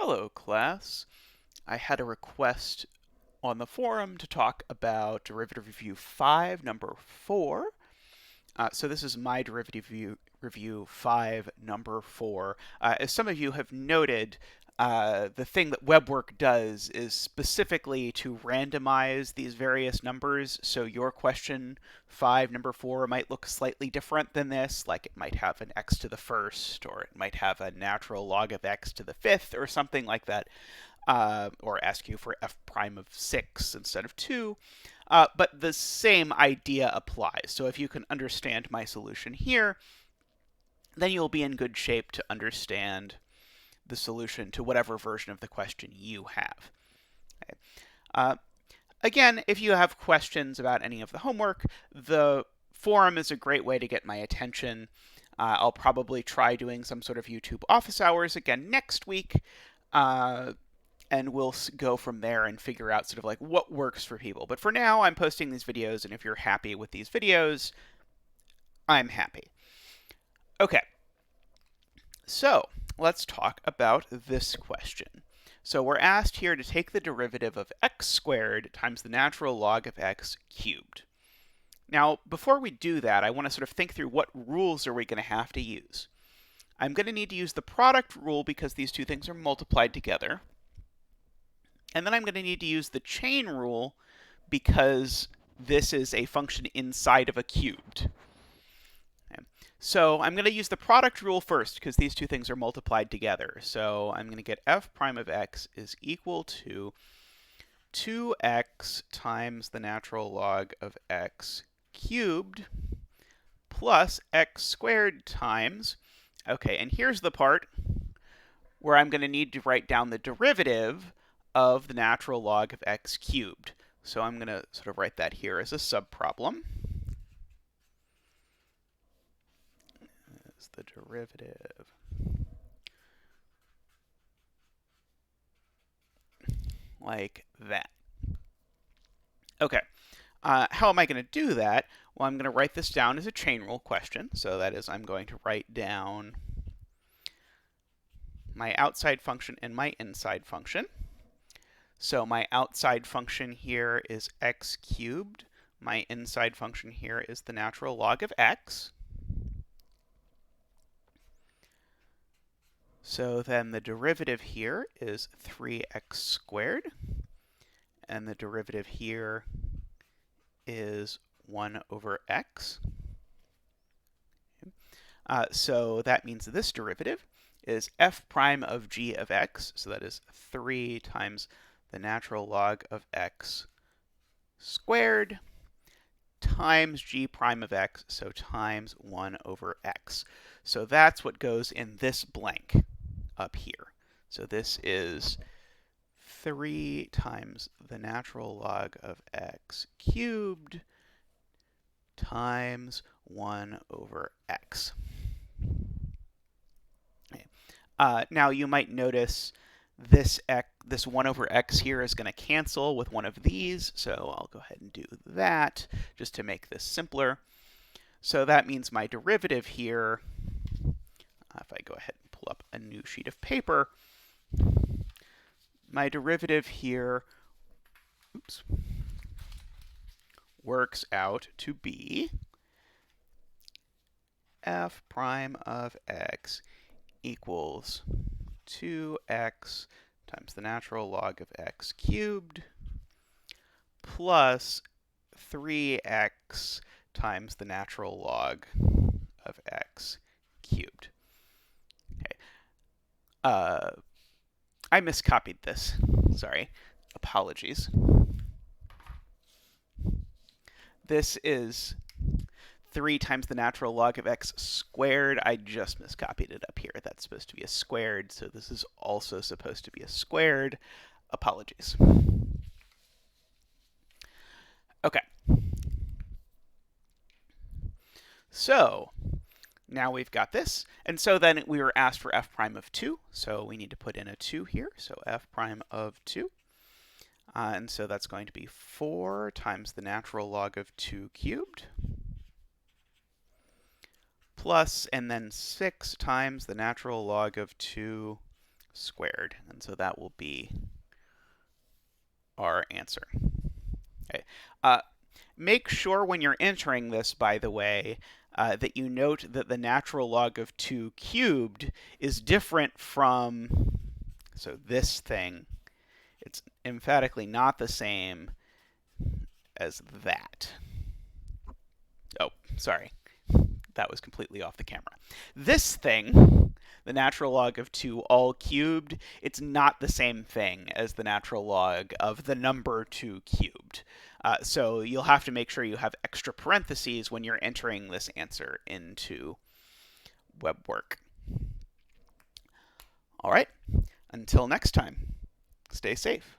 Hello, class. I had a request on the forum to talk about derivative review 5, number 4. So this is my derivative review 5, number 4. As some of you have noted, the thing that WebWork does is specifically to randomize these various numbers. So your question 5, number 4 might look slightly different than this, like it might have an x to the first, or it might have a natural log of x to the fifth, or something like that. Or ask you for f prime of 6 instead of 2. But the same idea applies. So if you can understand my solution here, then you'll be in good shape to understand the solution to whatever version of the question you have. Okay. Again, if you have questions about any of the homework, the forum is a great way to get my attention. I'll probably try doing some sort of YouTube office hours again next week. And we'll go from there and figure out sort of like what works for people. But for now, I'm posting these videos, and if you're happy with these videos, I'm happy. Okay, so let's talk about this question. So we're asked here to take the derivative of x squared times the natural log of x cubed. Now, before we do that, I want to sort of think through what rules are we going to have to use. I'm going to need to use the product rule because these two things are multiplied together. And then I'm going to need to use the chain rule because this is a function inside of a cubed. Okay. So I'm going to use the product rule first because these two things are multiplied together. So I'm going to get f prime of x is equal to 2x times the natural log of x cubed plus x squared times, okay, and here's the part where I'm going to need to write down the derivative of the natural log of x cubed. So I'm going to sort of write that here as a subproblem. Is the derivative. Like that. Okay. How am I going to do that? Well, I'm going to write this down as a chain rule question. So that is, I'm going to write down my outside function and my inside function. So my outside function here is x cubed. My inside function here is the natural log of x. So then the derivative here is 3x squared. And the derivative here is 1 over x. So that means this derivative is f prime of g of x. So that is 3 times the natural log of x squared times g prime of x, so times 1 over x. So that's what goes in this blank up here. So this is 3 times the natural log of x cubed times 1 over x. Okay. Now you might notice this 1 over x here is going to cancel with one of these, so I'll go ahead and do that just to make this simpler. So that means my derivative here, if I go ahead and pull up a new sheet of paper, my derivative here, works out to be f prime of x equals 2x times the natural log of x cubed plus 3x times the natural log of x cubed. Okay. I miscopied this. Sorry. Apologies. This is 3 times the natural log of x squared. I just miscopied it up here. That's supposed to be a squared, so this is also supposed to be a squared. Apologies. Okay. So now we've got this. And so then we were asked for f prime of 2. So we need to put in a 2 here. So f prime of 2. And so that's going to be 4 times the natural log of 2 cubed plus, and then 6 times the natural log of 2 squared. And so that will be our answer. Okay. Make sure when you're entering this, by the way, that you note that the natural log of 2 cubed is different from, so this thing, it's emphatically not the same as that. Oh, sorry. That was completely off the camera. This thing, the natural log of 2 all cubed, it's not the same thing as the natural log of the number 2 cubed. So you'll have to make sure you have extra parentheses when you're entering this answer into WebWork. All right, until next time, stay safe.